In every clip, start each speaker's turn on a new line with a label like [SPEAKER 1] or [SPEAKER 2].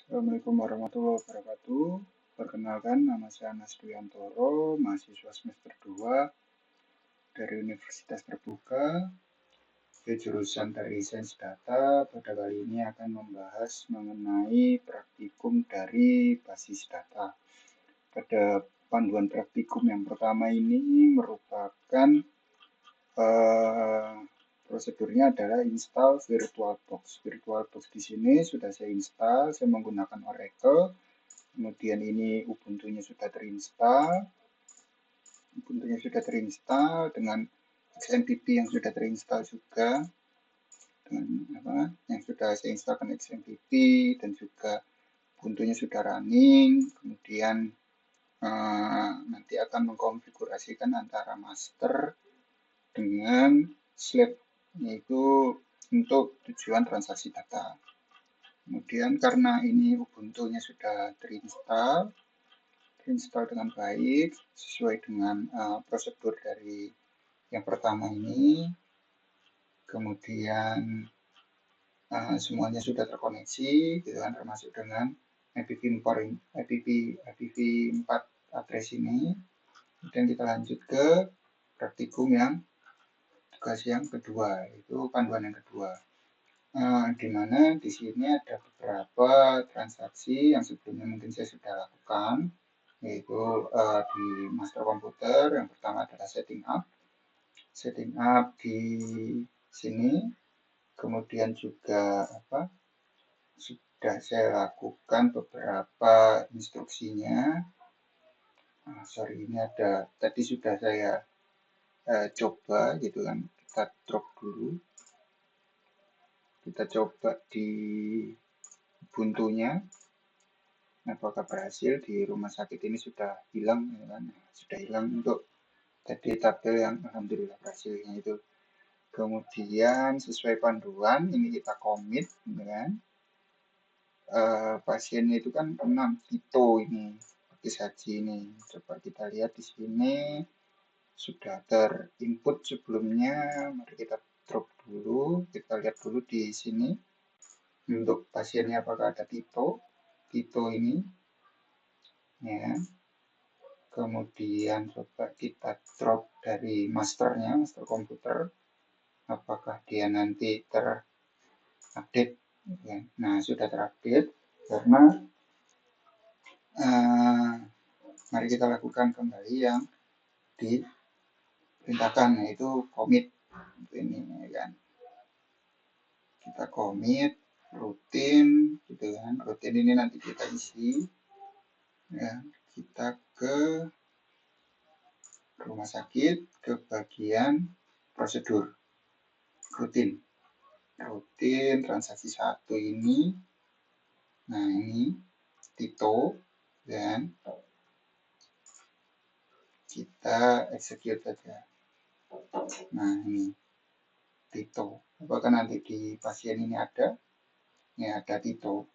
[SPEAKER 1] Assalamualaikum warahmatullahi wabarakatuh. Perkenalkan, nama saya Anas Duyantoro, mahasiswa semester 2 dari Universitas Terbuka, di jurusan dari Sains Data. Pada kali ini akan membahas mengenai praktikum dari basis data. Pada panduan praktikum yang pertama ini merupakan prosedurnya adalah install VirtualBox. VirtualBox di sini sudah saya install, saya menggunakan Oracle. Kemudian ini Ubuntu-nya sudah terinstall dengan XMPP yang sudah terinstall juga, dengan yang sudah saya installkan XMPP, dan juga Ubuntu-nya sudah running. Kemudian nanti akan mengkonfigurasikan antara master dengan slave, yaitu untuk tujuan transaksi data. Kemudian karena ini Ubuntu-nya sudah terinstall dengan baik sesuai dengan prosedur dari yang pertama ini, kemudian semuanya sudah terkoneksi, gitu kan, termasuk dengan IPv4 address ini. Kemudian kita lanjut ke praktikum yang tugas yang kedua, itu panduan yang kedua. Di mana di sini ada beberapa transaksi yang sebelumnya mungkin saya sudah lakukan, yaitu di master komputer. Yang pertama adalah setting up di sini, kemudian juga sudah saya lakukan beberapa instruksinya. Ini ada tadi sudah saya coba, gitu kan. Kita drop dulu, kita coba di Ubuntu-nya apakah berhasil. Di rumah sakit ini sudah hilang, ya kan? Sudah hilang untuk tadi tabel yang alhamdulillah berhasilnya itu. Kemudian sesuai panduan ini kita commit, ya kan. Pasiennya itu kan 6 Tito ini, pakai saji ini. Coba kita lihat di sini sudah terinput sebelumnya. Mari kita drop dulu, kita lihat dulu di sini untuk pasiennya apakah ada Tito ini, ya. Kemudian coba kita drop dari master komputer, apakah dia nanti terupdate, ya. Nah, sudah terupdate. Karena mari kita lakukan kembali yang diperintahkan, yaitu commit ini, ya kan. Kita commit rutin, gitu kan. Rutin ini nanti kita isi, ya. Kita ke rumah sakit, ke bagian prosedur rutin transaksi 1 ini. Nah, ini Tito, dan kita execute saja. Nah, ini Tito. Apakah nanti di pasien ini ada? Ya, ada Tito.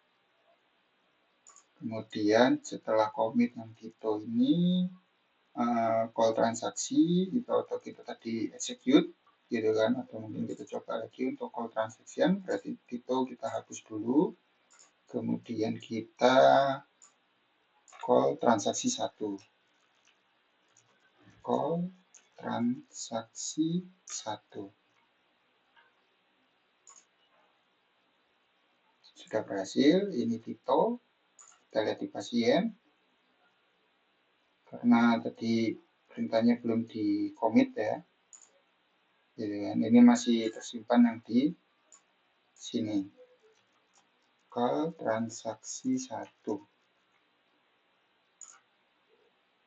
[SPEAKER 1] Kemudian setelah commit yang Tito ini, call transaksi atau kita tadi execute, gitu kan, atau mungkin kita coba lagi untuk call transaction. Berarti Tito kita hapus dulu, kemudian kita call transaksi 1, call transaksi 1 sudah berhasil. Ini Tito, kita lihat di pasien, karena tadi perintahnya belum di commit, ya. Jadi, ini masih tersimpan yang di sini, call transaksi 1.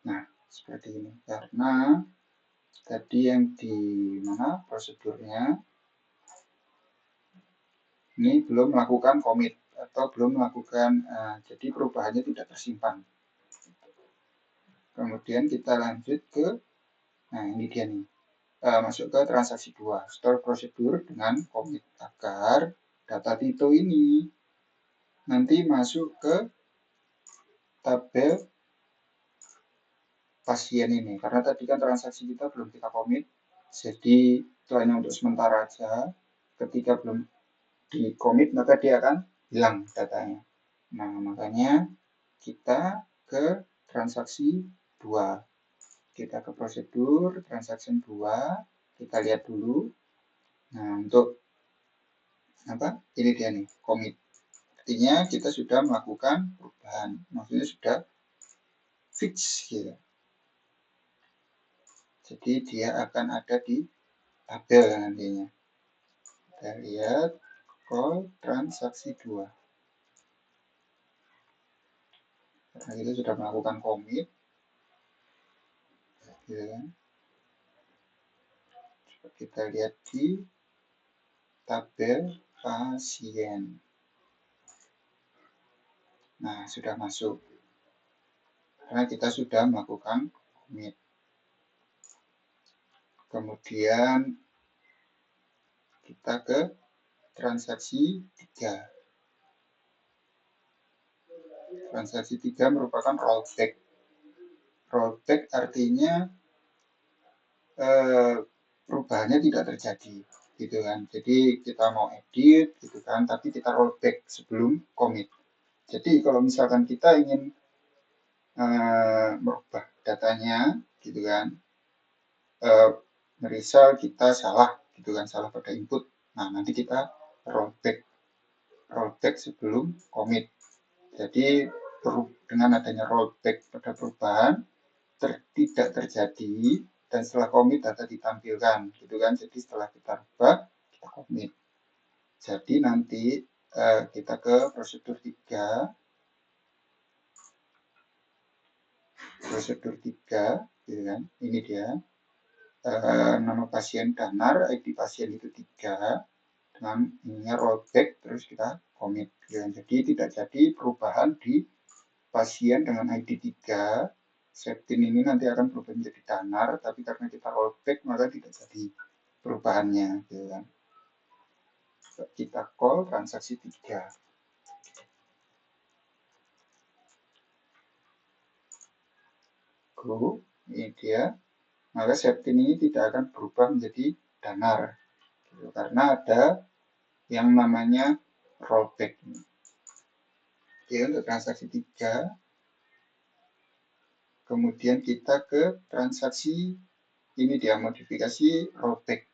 [SPEAKER 1] Nah, seperti ini. Karena tadi yang di mana prosedurnya ini belum melakukan commit atau belum melakukan, jadi perubahannya tidak tersimpan. Kemudian kita lanjut ke, nah ini dia nih, masuk ke transaksi 2, store prosedur dengan commit, agar data Tito ini nanti masuk ke tabel pasien ini. Karena tadi kan transaksi kita belum kita commit, jadi itu hanya untuk sementara aja. Ketika belum di commit, maka dia akan hilang datanya. Nah, makanya kita ke transaksi 2. Kita ke prosedur transaksi 2, kita lihat dulu. Nah, untuk apa? Ini dia nih, commit. Artinya kita sudah melakukan perubahan, maksudnya sudah fix gitu. Jadi dia akan ada di tabel nantinya. Kita lihat call transaksi 2. Karena kita sudah melakukan commit, gitu kan. Coba kita lihat di tabel pasien. Nah, sudah masuk. Karena kita sudah melakukan commit. Kemudian kita ke transaksi 3. Transaksi 3 merupakan rollback. Rollback artinya perubahannya tidak terjadi, gitu kan. Jadi kita mau edit, gitu kan, tapi kita rollback sebelum commit. Jadi kalau misalkan kita ingin merubah datanya, gitu kan, misal kita salah, gitu kan, salah pada input. Nah, nanti kita rollback sebelum commit. Jadi dengan adanya rollback pada perubahan tidak terjadi, dan setelah commit data ditampilkan, gitu kan. Jadi setelah kita rubah, kita commit. Jadi nanti kita ke prosedur 3. Prosedur 3, gitu kan. Ini dia. Nama pasien Danar, ID pasien itu 3, dengan ininya rollback, terus kita commit. Gitu kan. Jadi tidak jadi perubahan di pasien dengan ID 3. Septin ini nanti akan berubah menjadi Danar, tapi karena kita rollback maka tidak jadi perubahannya, gitu kan. Kita call transaksi 3. Go, ini dia. Maka Septin ini tidak akan berubah menjadi Danar, gitu, karena ada yang namanya rollback. Oke, untuk transaksi 3. Kemudian kita ke transaksi ini dia, modifikasi rollback.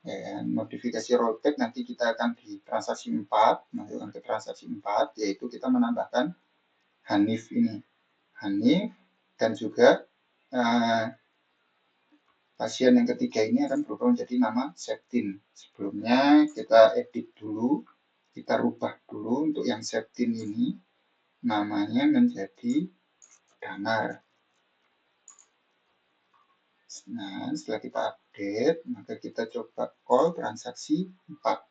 [SPEAKER 1] Ya, modifikasi rollback nanti kita akan di transaksi 4, masukkan ke transaksi 4, yaitu kita menambahkan Hanif ini. Hanif, dan juga pasien yang ketiga ini akan berubah menjadi nama Septin. Sebelumnya kita edit dulu, kita rubah dulu untuk yang Septin ini, namanya menjadi Danar. Nah, setelah kita update, maka kita coba call transaksi 4.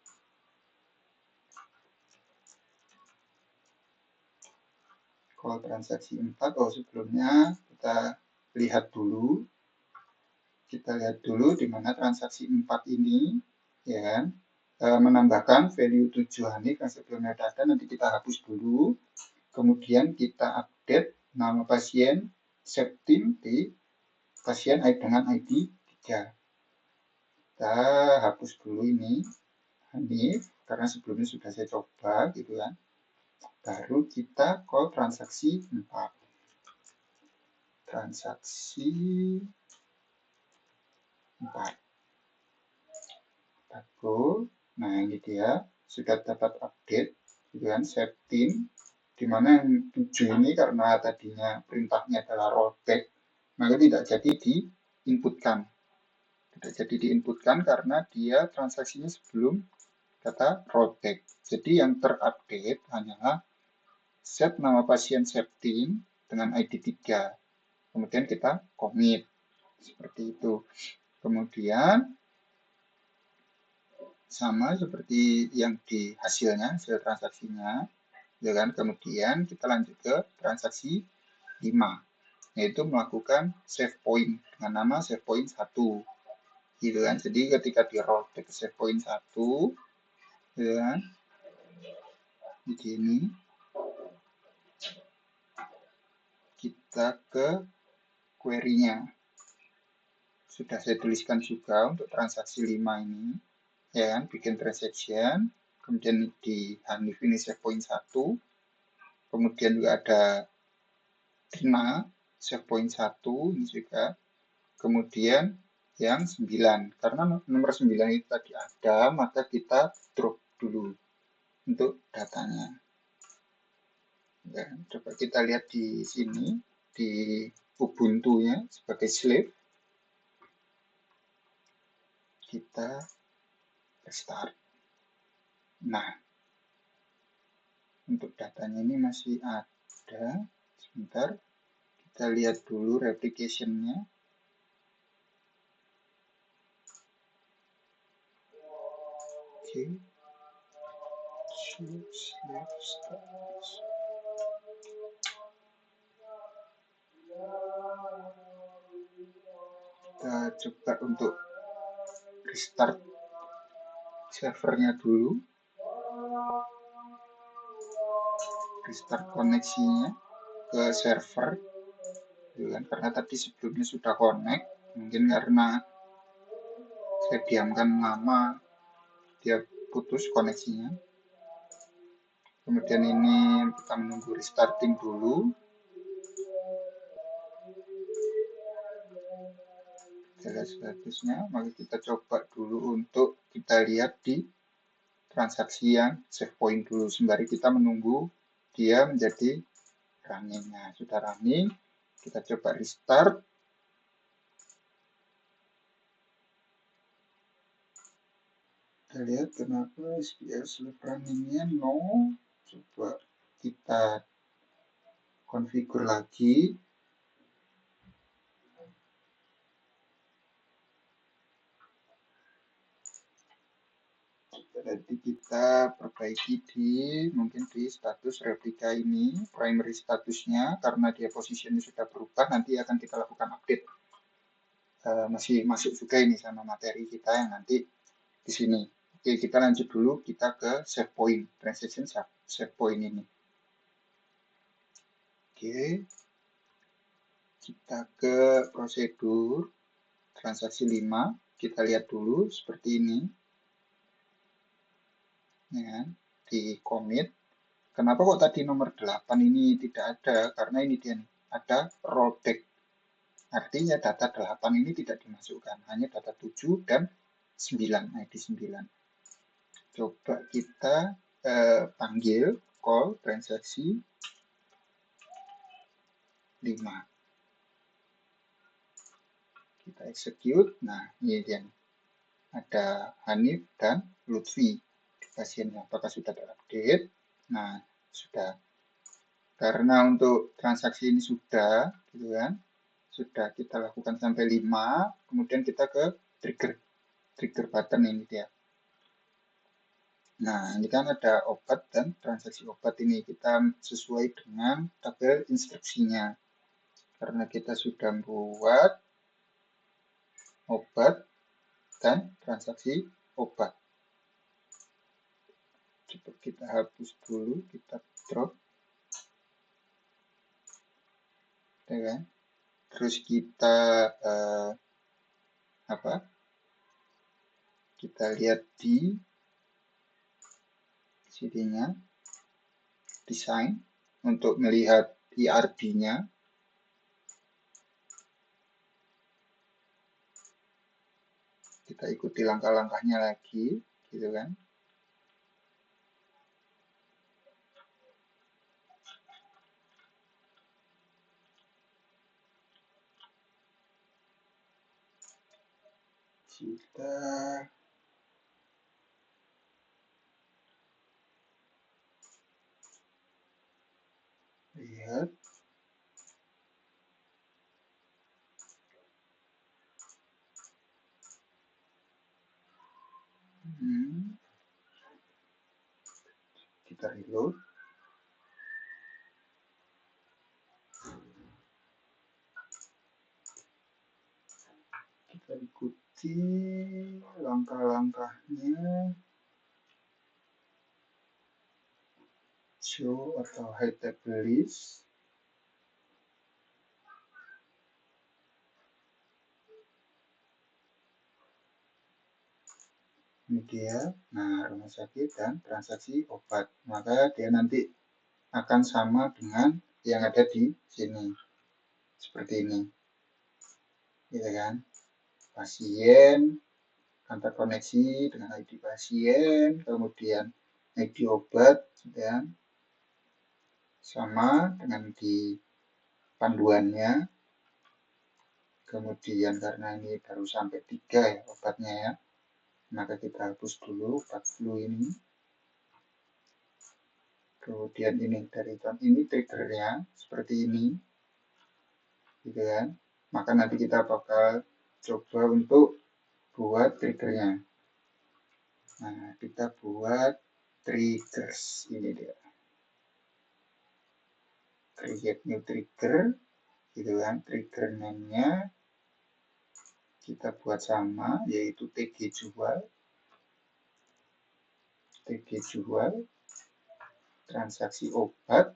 [SPEAKER 1] Call transaksi 4, sebelumnya kita lihat dulu. Kita lihat dulu di mana transaksi 4 ini, ya kan, menambahkan value 7 Hanif yang sebelumnya ada, nanti kita hapus dulu. Kemudian kita update nama pasien Septin di pasien dengan ID 3. Kita hapus dulu ini Hanif, karena sebelumnya sudah saya coba, gitu kan. Baru kita call transaksi 4. Transaksi 4. Go. Nah, ini dia sudah dapat update, gitu kan, Septin, di mana yang 7 ini karena tadinya perintahnya adalah rollback, maka tidak jadi diinputkan. Tidak jadi diinputkan karena dia transaksinya sebelum kata rollback. Jadi yang terupdate hanyalah set nama pasien Septin dengan ID 3. Kemudian kita commit. Seperti itu. Kemudian sama seperti yang di hasilnya, hasil transaksinya, ya kan. Kemudian kita lanjut ke transaksi 5, yaitu melakukan save point dengan nama save point 1, gitu kan. Jadi ketika di rollback ke save point 1, ya kan, di sini kita ke query-nya. Sudah saya tuliskan juga untuk transaksi 5 ini, ya kan, bikin transaction, kemudian di Hanif ini save point 1, kemudian juga ada Tina save point 1 ini juga, kemudian yang 9, karena nomor 9 itu tadi ada, maka kita drop dulu untuk datanya. Ya, coba kita lihat di sini, di Ubuntu-nya sebagai slave, kita restart. Nah, untuk datanya ini masih ada, sebentar, kita lihat dulu replication-nya. Oke. Kita coba untuk restart servernya dulu, restart koneksinya ke server, karena tadi sebelumnya sudah connect, mungkin karena saya diamkan lama dia putus koneksinya. Kemudian ini kita menunggu restarting dulu. Kita lihat statusnya, maka kita coba dulu untuk kita lihat di transaksi yang save point dulu, sembari kita menunggu dia menjadi running. Nah, sudah running, kita coba restart. Kita lihat kenapa SPS running-nya no. Coba kita konfigur lagi. Nanti kita perbaiki mungkin di status replika ini, primary statusnya, karena dia posisinya sudah berubah, nanti akan kita lakukan update. Masih masuk juga ini sama materi kita yang nanti di sini. Oke, kita lanjut dulu, kita ke save point, transaction save point ini. Oke, kita ke prosedur transaksi 5, kita lihat dulu seperti ini. Ya, di commit. Kenapa kok tadi nomor 8 ini tidak ada? Karena ini dia nih, ada rollback. Artinya data 8 ini tidak dimasukkan, hanya data 7 dan 9, ID 9. Coba kita panggil call transaksi 5. Kita execute. Nah, ini dia nih. Ada Hanif dan Lutfi di pasiennya. Apakah sudah terupdate? Nah, sudah. Karena untuk transaksi ini sudah, gitu kan, sudah kita lakukan sampai 5, kemudian kita ke trigger button ini dia. Nah, ini kan ada obat dan transaksi obat ini, kita sesuai dengan tabel instruksinya. Karena kita sudah buat obat dan transaksi obat. Coba kita hapus dulu, kita drop. Ya kan? Terus kita kita lihat di sini-nya desain untuk melihat IRB-nya. Kita ikuti langkah-langkahnya lagi, gitu kan. Kita lihat kita reload. Kita ikuti langkah-langkahnya. Show atau hide table list. Ini dia, nah rumah sakit dan transaksi obat. Maka dia nanti akan sama dengan yang ada di sini. Seperti ini. Gitu kan. Pasien akan terkoneksi dengan ID pasien, kemudian ID obat, dan sama dengan di panduannya. Kemudian karena ini baru sampai 3 ya obatnya ya, maka kita hapus dulu obat flu ini. Kemudian ini dari ini triggernya seperti ini, gitu kan. Maka nanti kita bakal coba untuk buat triggernya. Nah, kita buat triggers ini dia. Create new trigger, gitu kan. Trigger name-nya kita buat sama, yaitu TG jual. TG jual, transaksi obat,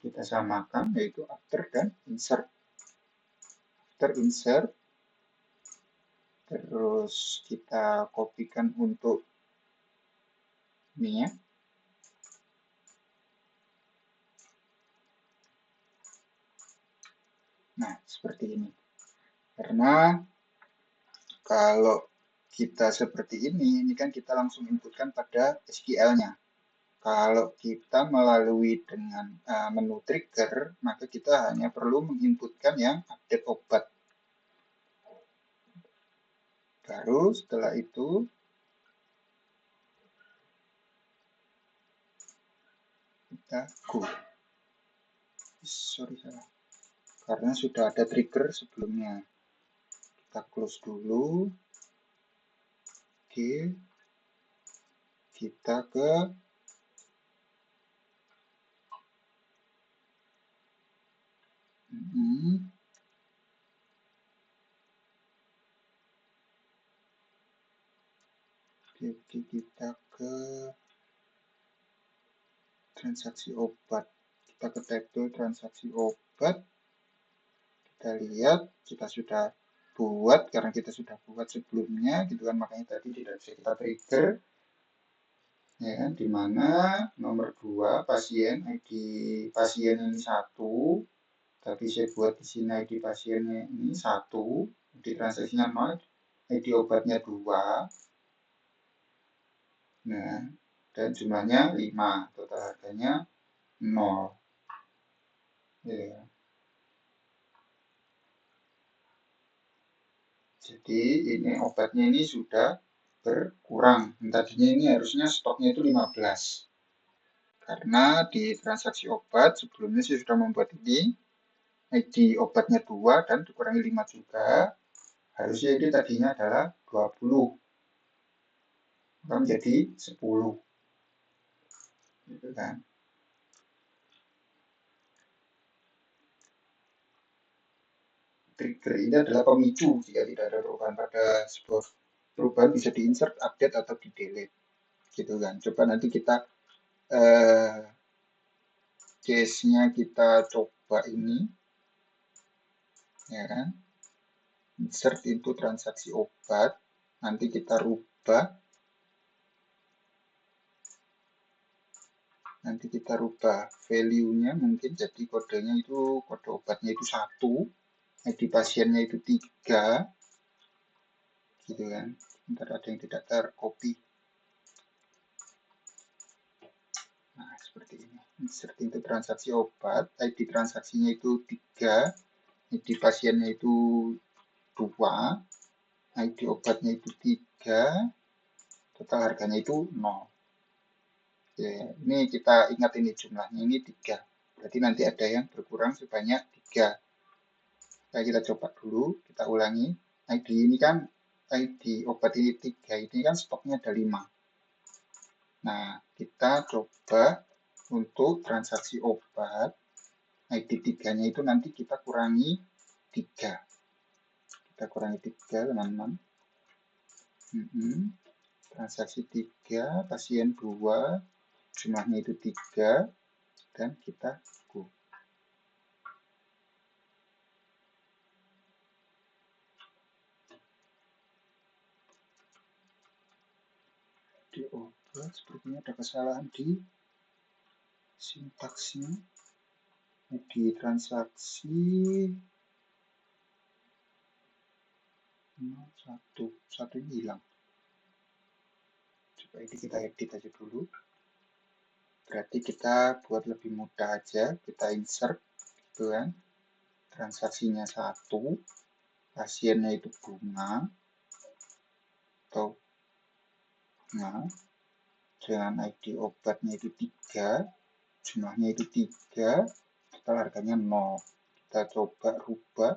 [SPEAKER 1] kita samakan, yaitu after dan insert. After insert, terus kita kopikan untuk ini ya. Nah, seperti ini. Karena kalau kita seperti ini kan kita langsung inputkan pada SQL-nya. Kalau kita melalui dengan menu trigger, maka kita hanya perlu menginputkan yang update obat. Baru setelah itu, kita go. Sorry, salah. Karena sudah ada trigger sebelumnya. Kita close dulu. Oke. Kita ke kita ke transaksi obat. Kita ke tabel transaksi obat. Kita lihat kita sudah buat, karena kita sudah buat sebelumnya gitu kan, makanya tadi tidak bisa kita trigger ya kan, dimana nomor 2 pasien, ID pasien ini 1, tapi saya buat di sini ID pasiennya ini 1, di transaksinya 0, ID obatnya 2, nah dan jumlahnya 5, total harganya 0 ya. Jadi ini obatnya ini sudah berkurang. Tadinya ini harusnya stoknya itu 15. Karena di transaksi obat sebelumnya saya sudah membuat ini. ID obatnya 2 dan dikurangi 5 juga. Harusnya ini tadinya adalah 20. Menjadi 10. Gitu kan. Trigger ini adalah pemicu jika tidak ada perubahan pada sebuah perubahan bisa di-insert, update, atau di-delete. Gitu kan. Coba nanti kita case-nya kita coba ini. Ya kan? Insert into transaksi obat. Nanti kita rubah. Nanti kita rubah value-nya mungkin jadi kodenya itu, kode obatnya itu 1. ID pasiennya itu 3. Gitu kan. Ntar ada yang tidak tercopy. Nah, seperti ini. Insert into transaksi obat. ID transaksinya itu 3. ID pasiennya itu 2. ID obatnya itu 3. Total harganya itu 0. Ya, ini kita ingat ini jumlahnya ini 3. Berarti nanti ada yang berkurang sebanyak 3. Nah, kita coba dulu, kita ulangi. ID ini kan, ID obat ini 3, ini kan stoknya ada 5. Nah, kita coba untuk transaksi obat, ID 3-nya itu nanti kita kurangi 3. Kita kurangi 3, teman-teman. Transaksi 3, pasien 2, jumlahnya itu 3, dan kita go. obat, sepertinya ada kesalahan di sintaksnya. Di transaksi satu ini hilang. Coba ini kita edit aja dulu. Berarti kita buat lebih mudah aja, kita insert gitu kan. Transaksinya 1, pasiennya itu bunga atau bunga, dengan ID obatnya itu 3, jumlahnya itu 3, total harganya 0. Kita coba rubah.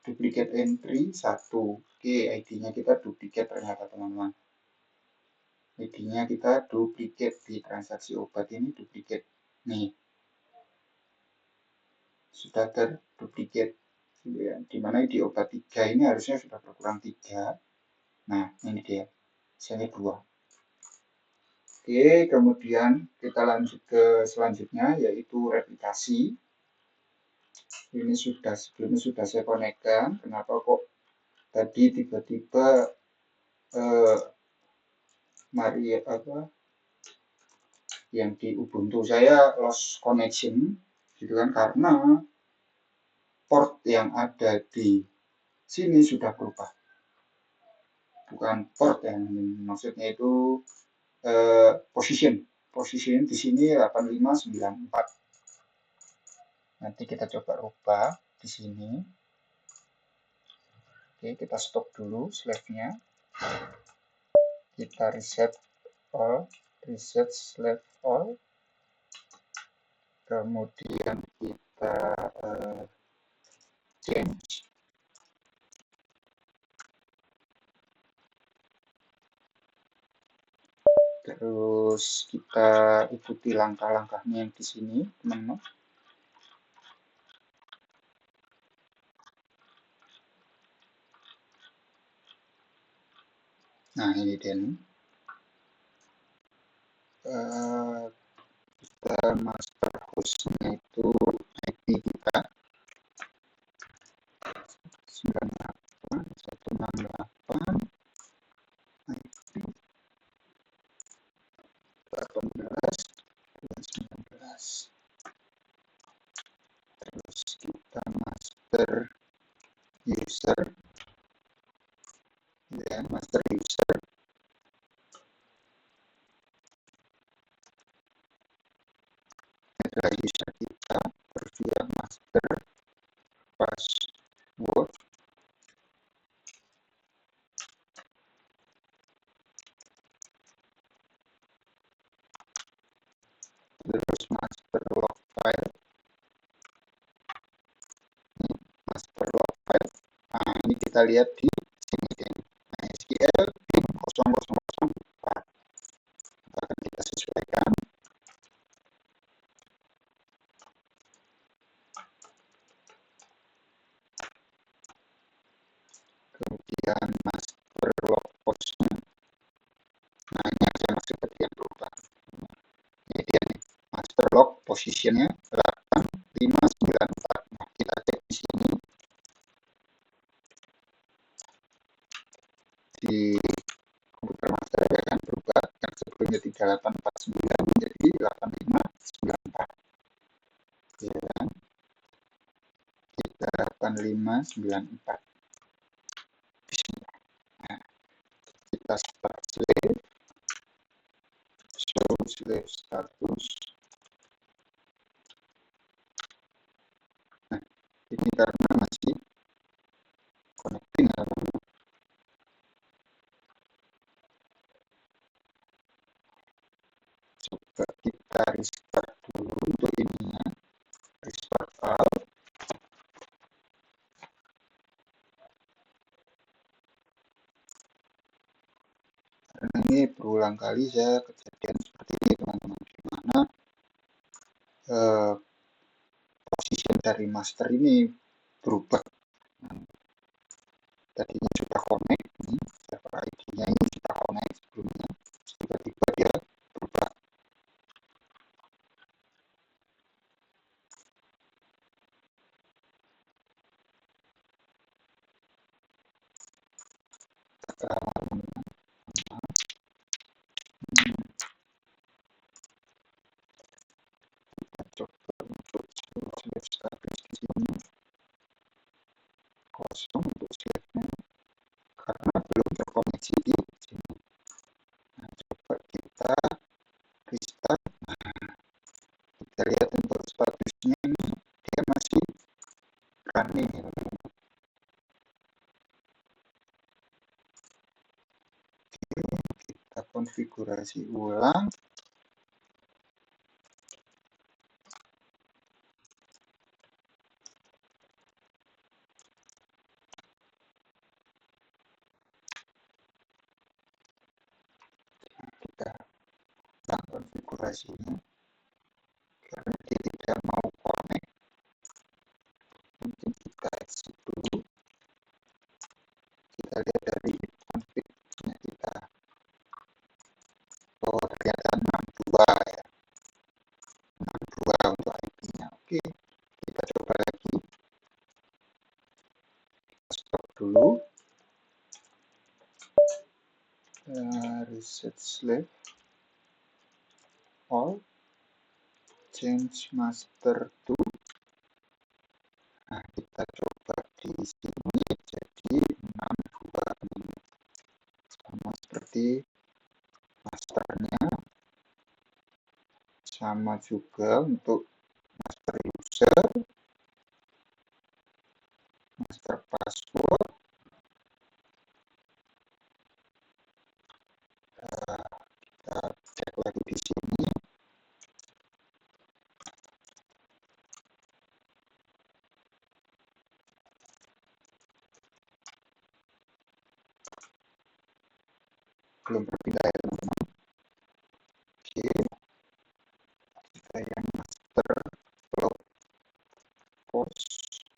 [SPEAKER 1] Duplicate entry 1. Oke, ID-nya kita duplicate ternyata teman-teman. ID-nya kita duplicate di transaksi obat ini duplicate. Nih. Sudah terduplicate. Dimana ID obat 3 ini harusnya sudah berkurang 3. Nah, ini dia. Misalnya 2. Oke, kemudian kita lanjut ke selanjutnya yaitu replikasi. Ini sebelumnya sudah saya konekkan. Kenapa kok tadi tiba-tiba yang di Ubuntu saya lost connection gitu kan, karena port yang ada di sini sudah berubah. Bukan port yang maksudnya itu position di sini 8594. Nanti kita coba rubah di sini. Oke, kita stop dulu slave-nya. Kita reset slave all. Kemudian kita change. Terus kita ikuti langkah-langkahnya yang di sini, teman-teman. Nah, ini dia nih. Kita master hostnya itu IP kita 98.168 IP 18.19. Terus kita master user, ya, master user. Adalah user kita, terus juga master password. Terus master log file. Ini master log file. Nah, ini kita lihat di sini. MySQL bin 0004. Akan kita sesuaikan. Kemudian master log postnya. Nah, ini yang saya maksud tadi yang berubah. Ini dia nih, master log positionnya 8594. Nah, kita cek di sini di komputer master akan berubah, yang sebelumnya 3849 menjadi 8594. Ya kan? 8594. Nah, kita start slave, show slave status. Nah, ini karena masih connecting ya. Coba kita restart dulu untuk ininya. Restart all. Karena ini berulang kali saya kejadian seperti ini teman-teman, dimana position dari master ini berubah. Tadinya sudah connect, ini server ID-nya ini sudah connect sebelumnya, tiba-tiba dia berubah. konfigurasi ulang. Kita konfigurasinya karena dia tidak mau connect, mungkin kita exit dulu. Kita lihat dari config-nya kita, oh ternyata 62 ya, 62 untuk IP-nya. Oke, kita coba lagi, kita stop dulu, reset slave all, change master to. Nah, kita coba di sini jadi 62 sama seperti masternya, sama juga untuk master user, master password. Kita cek lagi di sini. Belum berpindah ya teman-teman. Oke, kita yang master log post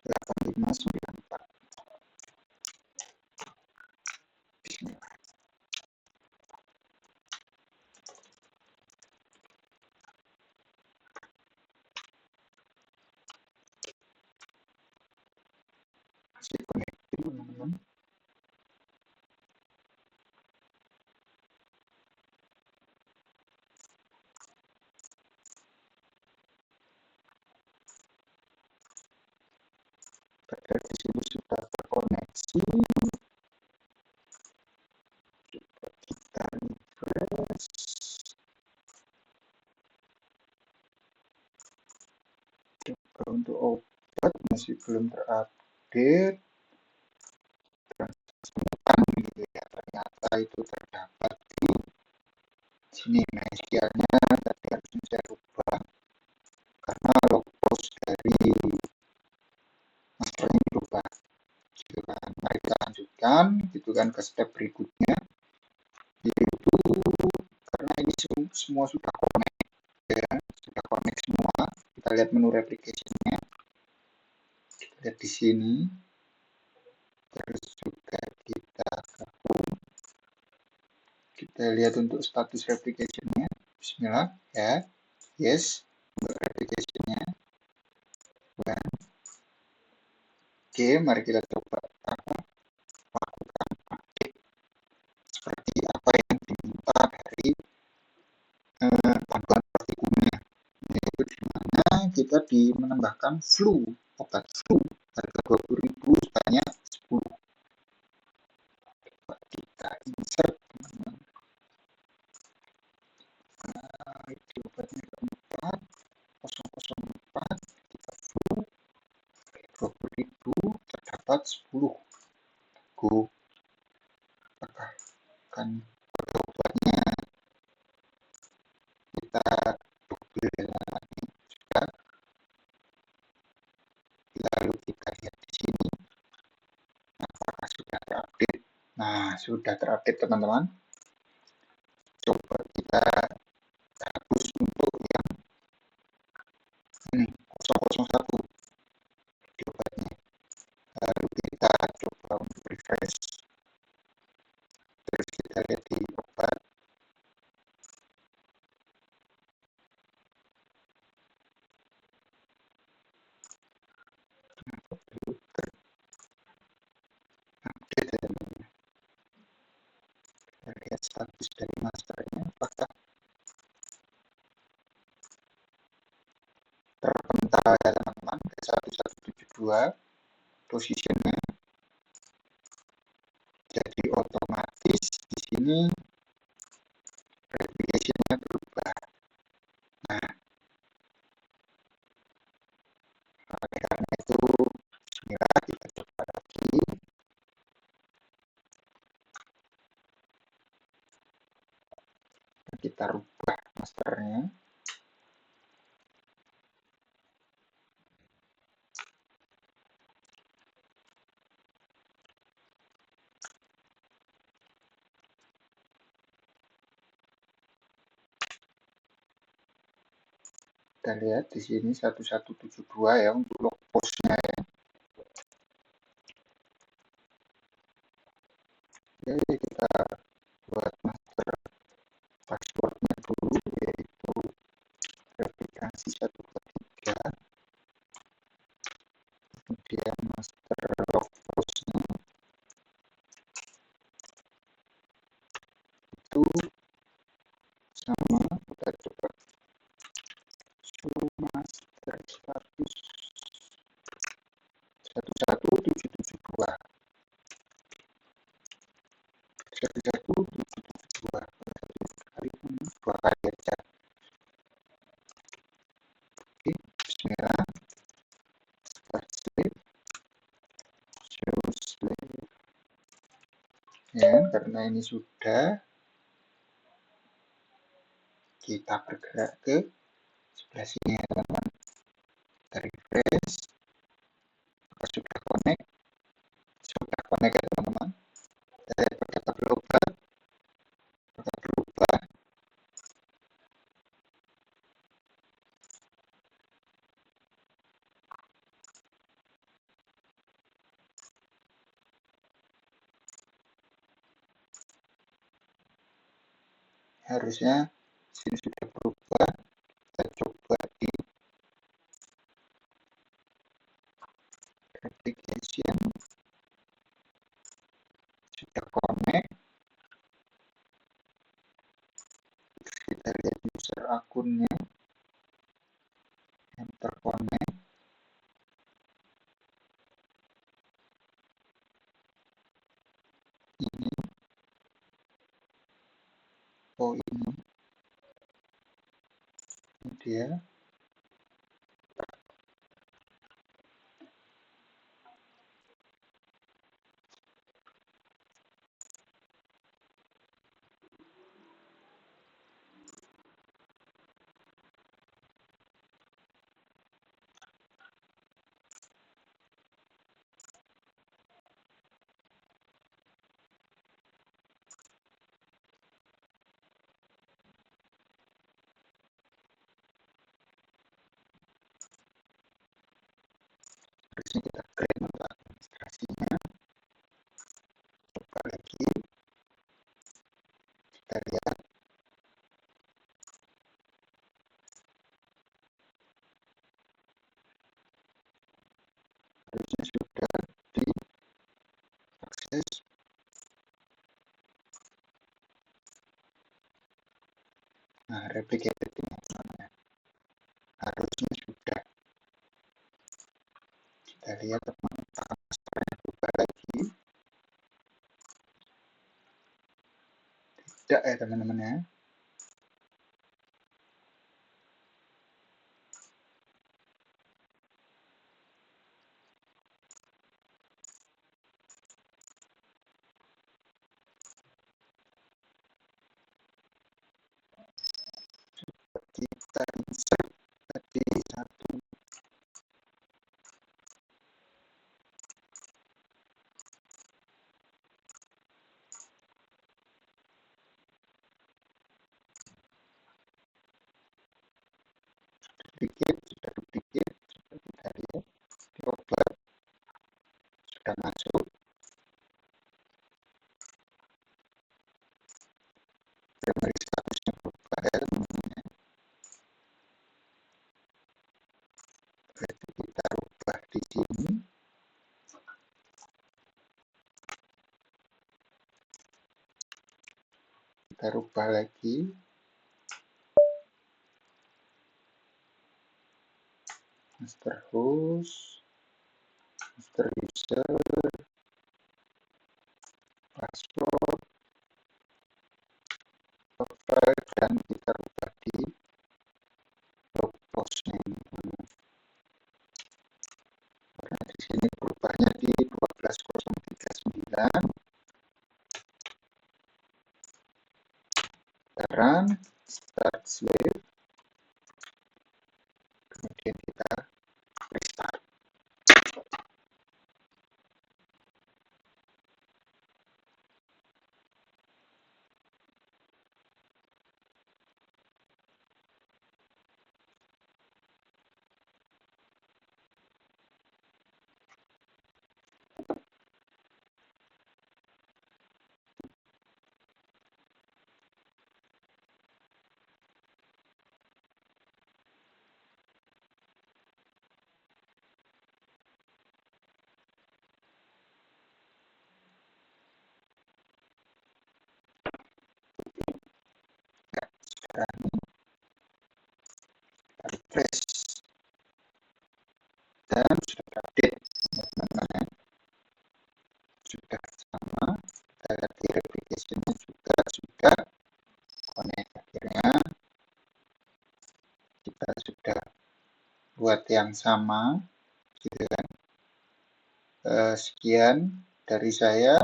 [SPEAKER 1] 8594. Bismillah. Masih connecting teman-teman. Pada di sini sudah terkoneksi. Coba kita refresh. Coba untuk obat masih belum terupdate. Gitu ya, ternyata itu terdapat di sini. Nah, isiannya tadi harusnya saya rubah karena log post dari masternya berubah. Gitu kan. Mari kita lanjutkan, gitu kan, ke step berikutnya, yaitu karena ini semua sudah connect, ya, sudah connect semua. Kita lihat menu replication-nya, kita lihat di sini, terus juga kita gabung. Kita lihat untuk status replication-nya. Bismillah, ya, yes, untuk replication-nya. Oke, mari kita coba lakukan update seperti apa yang diminta dari panduan praktikumnya, yaitu di mana kita menambahkan flu, obat flu harga 20.000 sebanyak 10. Coba kita insert teman-teman. Itu obatnya keempat 004, kita flu 20.000 terdapat 10. Go, apakah akan obatnya kita double lagi sudah. Lalu kita lihat di sini apakah sudah terupdate. Nah, sudah terupdate teman-teman. Coba kita hapus untuk yang ini 001 obatnya. Lalu kita coba untuk refresh. Terus kita lihat di obat. Update ya teman-teman. Kita lihat status dari masternya apakah terpental ya teman-teman ke 1172 posisinya. Jadi otomatis di sini replication-nya berubah. Nah, oleh karena itu bismillah kita coba lagi. kita rubah masternya. Kita lihat di sini 1172 ya untuk log postnya ya. Oke, kita buat master passwordnya dulu, yaitu replikasi 123, kemudian master log postnya itu sama, kita coba master status 11772 kali dua kali aja. Oke, bismillah, start save, show save ya. Karena ini sudah, kita bergerak ke sebelah sini ya teman-teman. Kita refresh, sudah connect ya teman-teman. Saya pakai tabel obat, berubah. Harusnya sini sudah berubah. Kita coba di application, sudah connect. Kita lihat user akunnya yang terconnect. Ini, oh ini dia. Harusnya kita create untuk administrasinya. Coba lagi, kita lihat. Harusnya sudah diakses. Nah, replicated ini namanya. Harusnya sudah. Kita lihat teman-teman, masternya berubah lagi. Tidak ya teman-teman ya. Kita insert tadi satu. Sudah duplicate, sudah kita lihat. Coba sudah masuk. Primary statusnya berubah ya teman-teman. Berarti kita rubah di sini. Kita rubah lagi. Master host, master user, password, profile, dan kita rubah di log postnya. Karena di sini berubahnya di 12.039. Sekarang refresh dan sudah update teman-teman, sudah sama. Kita lihat di replication-nya juga sudah connect. Akhirnya kita sudah buat yang sama gitu kan. Sekian dari saya.